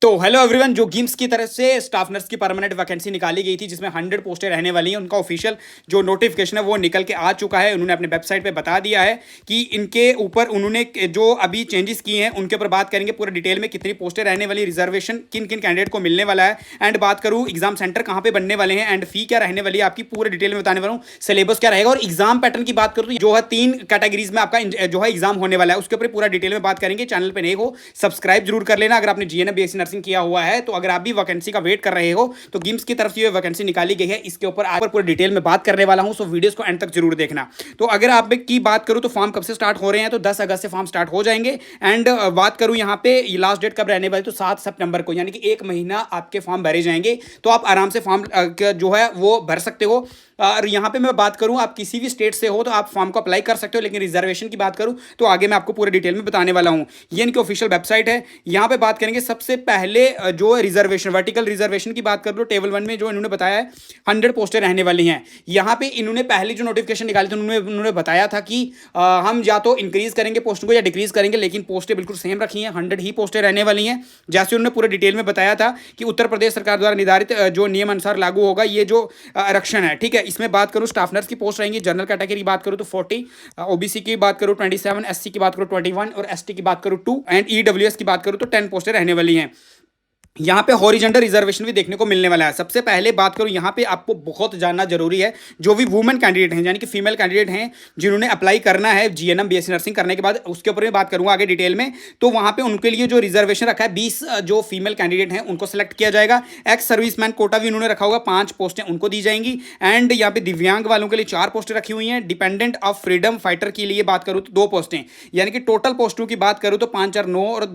तो hello everyone, जो गिम्स की तरफ से स्टाफ नर्स की परमानेंट वैकेंसी निकाली गई थी जिसमें 100 पोस्टें रहने वाली हैं, उनका ऑफिशियल जो नोटिफिकेशन है वो निकल के आ चुका है। उन्होंने अपने वेबसाइट पे बता दिया है कि इनके ऊपर उन्होंने जो अभी चेंजेस किए हैं उनके ऊपर बात करेंगे पूरे डिटेल में, कितनी पोस्टें रहने वाली, रिजर्वेशन किन किन कैंडिडेट को मिलने वाला है, एंड बात करूँ एग्जाम सेंटर कहाँ पे बनने वाले हैं, एंड फी क्या रहने वाली है आपकी पूरे डिटेल में बताने वाला हूँ, सिलेबस क्या रहेगा। और एग्जाम पैटर्न की बात करूँ तो जो है 3 कैटेगरीज में आपका जो है एग्जाम होने वाला है, उसके ऊपर पूरा डिटेल में बात करेंगे। चैनल पे नए हो सब्सक्राइब जरूर कर लेना। अगर आपने जीएनएम बीएससी नर्सिंग किया हुआ है तो अगर आप भी वैकेंसी का वेट कर रहे हो तो गिम्स की तरफ से ये वैकेंसी निकाली गई है, इसके ऊपर आप पूरे डिटेल में बात करने वाला हूं, सो वीडियोस को एंड तक जरूर देखना। तो अगर आप की बात करूं तो फॉर्म कब से स्टार्ट हो रहे हैं, तो 10 अगस्त से फॉर्म स्टार्ट हो जाएंगे। एंड बात करूं यहां पे लास्ट डेट कब रहने वाली, तो 7 सितंबर को, यानी कि 1 महीना आपके फॉर्म भरे जाएंगे। तो आप आराम से फॉर्म जो है वो भर सकते हो। और यहाँ पे मैं बात करूँ आप किसी भी स्टेट से हो तो आप फॉर्म को अप्लाई कर सकते हो, लेकिन रिजर्वेशन की बात करूँ तो आगे मैं आपको पूरे डिटेल में बताने वाला हूँ। ये इनकी ऑफिशियल वेबसाइट है। यहाँ पे बात करेंगे सबसे पहले जो रिजर्वेशन, वर्टिकल रिजर्वेशन की बात कर लो, टेबल 1 में जो इन्होंने बताया है 100 पोस्टें रहने वाली हैं। यहाँ पे इन्होंने पहले जो नोटिफिकेशन निकाली थी उन्होंने बताया था कि हम या तो इंक्रीज करेंगे पोस्टों को या डिक्रीज करेंगे, लेकिन पोस्टें बिल्कुल सेम रखी हैं, 100 ही पोस्टें रहने वाली हैं। जैसे उन्होंने पूरे डिटेल में बताया था कि उत्तर प्रदेश सरकार द्वारा निर्धारित जो नियम अनुसार लागू होगा ये जो आरक्षण है, ठीक है। इसमें बात करूँ स्टाफ नर्स की पोस्ट रहेंगी, जनरल कैटेगरी की बात करूँ तो 40, ओबीसी की बात करूँ 27, एससी की बात करूँ 21 और एसटी की बात करूँ 2 एंड ईडब्ल्यूएस की बात करूँ तो 10 पोस्टें रहने वाली हैं। यहाँ पे हॉरिजॉन्टल रिजर्वेशन भी देखने को मिलने वाला है। सबसे पहले बात करूँ यहाँ पे आपको बहुत जानना जरूरी है, जो भी वुमेन कैंडिडेट हैं यानी कि फीमेल कैंडिडेट हैं जिन्होंने अप्लाई करना है जीएनएम बीएससी नर्सिंग करने के बाद, उसके ऊपर मैं बात करूँगा आगे डिटेल में। तो वहाँ पे उनके लिए जो रिजर्वेशन रखा है 20 जो फीमेल कैंडिडेट हैं उनको सेलेक्ट किया जाएगा। एक्स सर्विसमैन कोटा भी उन्होंने रखा होगा, 5 पोस्टें उनको दी जाएंगी। एंड यहाँ पे दिव्यांग वालों के लिए 4 पोस्टें रखी हुई हैं। डिपेंडेंट ऑफ फ्रीडम फाइटर के लिए बात करूँ तो 2 पोस्टें, यानी कि टोटल पोस्टों की बात करूँ तो 5 और 9 और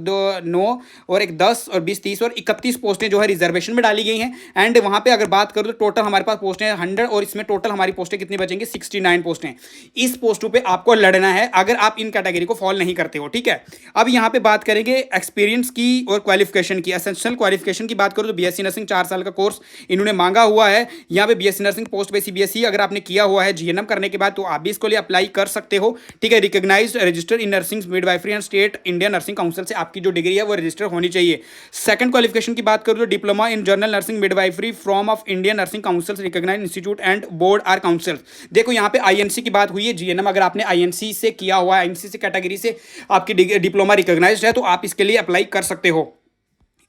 9 और 1 10 और 20 30 और 31 पोस्टें जो है रिजर्वेशन में डाली गई हैं। एंड वहां पे अगर बात करूं तो टोटल हमारे पास पोस्टें 100 और इसमें टोटल हमारी पोस्टें कितनी बचेंगी, 69 पोस्टें। इस पोस्टों पे आपको लड़ना है अगर आप इन कैटेगरी को फॉल नहीं करते हो, ठीक है। अब यहां पे बात करेंगे एक्सपीरियंस की और क्वालिफिकेशन की। एसेंशियल क्वालिफिकेशन की बात करूं तो बीएससी नर्सिंग 4 साल का कोर्स इन्होंने मांगा हुआ है। यहां पे बीएससी नर्सिंग पोस्ट पे सीबीएसई अगर आपने किया हुआ है जीएनएम करने के बाद तो आप भी इसको लिए अप्लाई कर सकते हो, ठीक है। Recognised register in nursing midwifery and state Indian nursing council से आपकी जो डिग्री है वो रजिस्टर होनी चाहिए। सेकंड क्वालिफिकेशन की बात करूं तो diploma in general nursing midwifery from of Indian nursing council recognised institute and board or council. देखो यहाँ पे आईएनसी की बात हुई है, जीएनएम अगर आपने आईएनसी से किया हुआ है, आईएनसी से कैटेगरी से आपकी डिप्लोमा रिकॉग्नाइज्ड है तो आप इसके लिए अप्लाई कर सकते हो।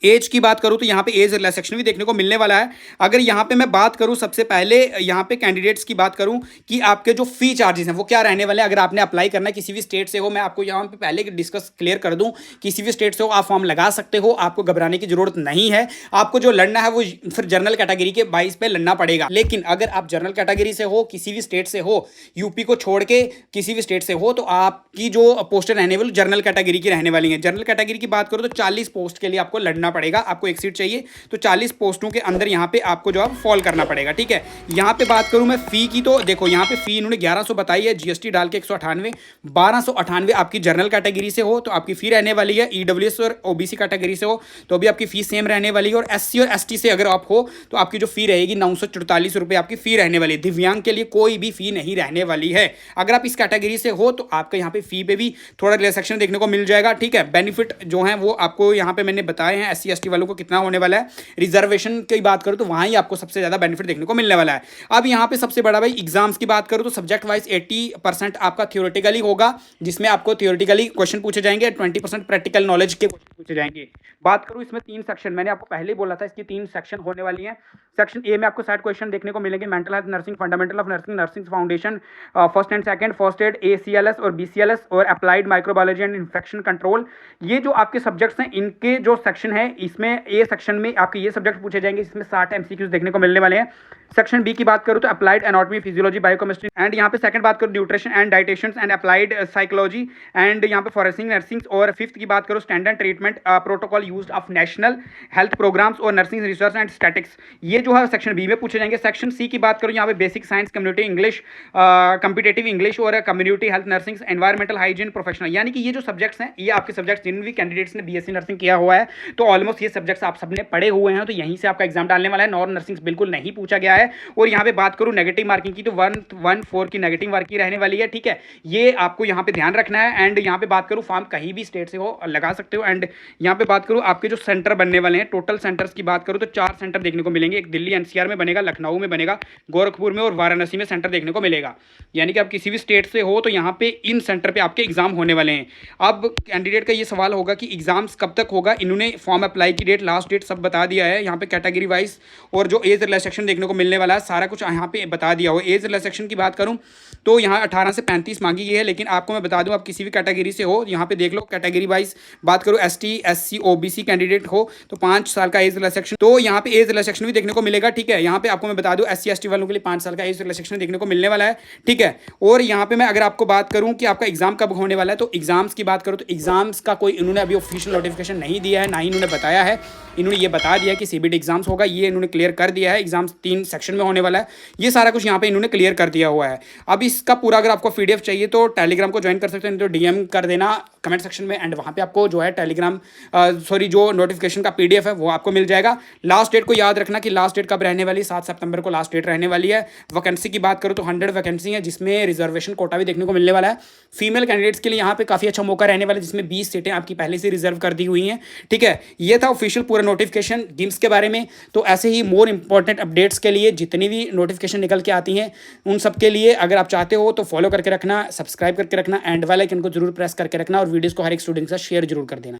एज की बात करूं तो यहाँ पे एज रिलैक्सेशन भी देखने को मिलने वाला है। अगर यहाँ पे मैं बात करूं सबसे पहले यहाँ पे कैंडिडेट्स की बात करूं कि आपके जो फी चार्जेस हैं वो क्या रहने वाले हैं। अगर आपने अप्लाई करना है किसी भी स्टेट से हो, मैं आपको यहाँ पे पहले डिस्कस क्लियर कर दूं, किसी भी स्टेट से हो आप फॉर्म लगा सकते हो, आपको घबराने की जरूरत नहीं है। आपको जो लड़ना है वो फिर जनरल कैटेगरी के बाइस पे लड़ना पड़ेगा। लेकिन अगर आप जनरल कैटेगरी से हो, किसी भी स्टेट से हो, यूपी को छोड़ के किसी भी स्टेट से हो, तो आपकी जो पोस्टें रहने वाली जनरल कैटेगरी की रहने वाली हैं। जनरल कैटेगरी की बात करो तो 40 पोस्ट के लिए आपको लड़ना पड़ेगा। आपको एक सीट चाहिए तो 40 पोस्टों के अंदर यहां पे आपको जो है फॉल करना पड़ेगा, ठीक है। यहां पे बात करूं मैं फी की तो देखो यहां पे फी इन्होंने 1100 बताई है, जीएसटी डाल के 198, 1298 आपकी जनरल कैटेगरी से हो तो आपकी फी रहने वाली है। ईडब्ल्यूएस और ओबीसी कैटेगरी से हो तो भी आपकी फी सेम रहने वाली है। और एससी और एसटी से अगर आप हो तो आपकी जो फी रहेगी 944 रुपए आपकी फी रहने वाली है। दिव्यांग के लिए कोई भी फी नहीं रहने वाली है। अगर आप इस कैटेगरी से हो तो आपका यहाँ पे फी पे भी थोड़ा रिलैक्सेशन देखने को मिल जाएगा, ठीक है। बेनिफिट जो है वो आपको यहाँ पे मैंने बताए हैं। एससी एसटी वालों को कितना होने वाला है, रिजर्वेशन की बात करूं तो वहां ही आपको सबसे ज्यादा बेनिफिट देखने को मिलने वाला है। अब यहां पे सबसे बड़ा भाई एग्जाम्स की बात करूं तो सब्जेक्ट वाइज 80% आपका थ्योरेटिकली होगा, जिसमें आपको थ्योरेटिकली क्वेश्चन पूछे जाएंगे, 20% प्रैक्टिकल नॉलेज के क्वेश्चन पूछे जाएंगे। बात करूं इसमें 3 सेक्शन, मैंने आपको पहले ही बोला था इसकी 3 सेक्शन होने वाली हैं। सेक्शन ए में आपको 60 क्वेश्चन देखने को मिलेंगे, mental health nursing, fundamental of nursing, nursing foundation, first and second, first aid, ACLS और बीसीएलएस और applied microbiology and infection control. ये जो आपके सब्जेक्ट्स हैं इनके जो सेक्शन है, इसमें ए सेक्शन में आपके ये सब्जेक्ट पूछे जाएंगे, इसमें 60 एमसीक्यूज देखने को मिलने वाले हैं। सेक्शन बी की बात करूं तो applied anatomy, physiology, biochemistry and यहाँ पे सेकंड बात करूं न्यूट्रिशन एंड डाइटेशन एंड अप्लाइड साइकोलॉजी एंड यहाँ पे फॉरेंसिक नर्सिंग। और फिफ्थ की बात करूं standard treatment protocol used of national health programmes और नर्सिंग रिसर्च एंड स्टैटिक्स। ये जो है सेक्शन बी में पूछे जाएंगे। सेक्शन सी की बात करूं यहाँ पे basic science, community English, competitive English और community health nursing, environmental hygiene, professional. यानी कि ये जो सब्जेक्ट्स हैं ये आपके सब्जेक्ट्स जिन भी कैंडिडेट्स ने बीएससी नर्सिंग किया हुआ है तो ऑलमोस्ट ये सब्जेक्ट्स आप सबने पढ़े हुए हैं, तो यहीं से आपका एग्जाम डालने वाला है। नॉन नर्सिंग बिल्कुल नहीं पूछा गया है। है। और यहाँ पे बात करूँ नेगेटिव मार्किंग की तो 114 की नेगेटिव मार्किंग रहने वाली है, ठीक है, ये आपको यहाँ पे ध्यान रखना है। एंड यहाँ पे बात करूँ फॉर्म कहीं भी स्टेट से हो लगा सकते हो। एंड यहाँ पे बात करूँ आपके जो सेंटर बनने वाले हैं, टोटल सेंटर्स की बात करूँ तो 4 सेंटर देखने को मिलेंगे। एक दिल्ली एनसीआर में बनेगा, लखनऊ में बनेगा, गोरखपुर में और वाराणसी में सेंटर देखने को मिलेगा। यानी कि आप किसी भी स्टेट से हो तो यहाँ पे इन सेंटर पे आपके एग्जाम होने वाले हैं। अब कैंडिडेट का ये सवाल होगा कि एग्जाम्स कब तक होगा। इन्होंने फॉर्म अप्लाई की डेट, लास्ट डेट सब बता दिया है यहाँ पे कैटेगरी वाइज, और जो एज रिलैक्सेशन देखने को मिलने वाला है सारा कुछ यहाँ पे बता दिया हो। एज रिलैक्सेशन की बात करूँ तो यहाँ 18 से 35 मांगी गई है, लेकिन आपको मैं बता दूं आप किसी भी कैटेगरी से हो यहाँ पे देख लो कैटेगरी वाइज बात करूँ एसटी एससी ओबीसी कैंडिडेट हो तो 5 साल का एज रिलैक्सेशन, तो यहाँ पे एज रिलैक्सेशन भी देखने को मिलेगा, ठीक है। यहाँ पे आपको मैं बता दूं एससी एसटी वालों के लिए 5 साल का एज रिलैक्सेशन देखने को मिलने वाला है, ठीक है। और यहाँ पे मैं अगर आपको बात करूँ कि आपका एग्जाम कब होने वाला है तो एग्जाम्स की बात करूँ तो एग्जाम्स का कोई इन्होंने अभी ऑफिशियल नोटिफिकेशन नहीं दिया है, ना ही इन्होंने बताया है। इन्होंने ये बता दिया कि सीबीटी एग्जाम्स होगा, ये इन्होंने क्लियर कर दिया है। एग्जाम्स 3 सेक्शन में होने वाला है, ये सारा कुछ यहाँ पे इन्होंने क्लियर कर दिया हुआ है। अब इसका पूरा अगर आपको पीडीएफ चाहिए तो टेलीग्राम को ज्वाइन कर सकते हैं, नहीं तो डीएम कर देना कमेंट सेक्शन में। एंड वहाँ पे आपको जो है टेलीग्राम जो नोटिफिकेशन का पीडीएफ है वो आपको मिल जाएगा। लास्ट डेट को याद रखना कि लास्ट डेट कब रहने वाली, 7 सितंबर को लास्ट डेट रहने वाली है। वैकेंसी की बात करूँ तो 100 वैकेंसी है, जिसमें रिजर्वेशन कोटा भी देखने को मिलने वाला है। फीमेल कैंडिडेट्स के लिए यहाँ पे काफ़ी अच्छा मौका रहने वाला है, जिसमें 20 सीटें आपकी पहले से रिजर्व कर दी हुई हैं, ठीक है। ये था ऑफिशियल पूरा नोटिफिकेशन गिम्स के बारे में। तो ऐसे ही मोर इंपॉर्टेंट अपडेट्स के लिए जितनी भी नोटिफिकेशन निकल के आती हैं उन सब के लिए अगर आप चाहते हो तो फॉलो करके रखना, सब्सक्राइब करके रखना, एंड वाला आइकन को जरूर प्रेस करके रखना और वीडियोस को हर एक स्टूडेंट के साथ शेयर जरूर कर देना।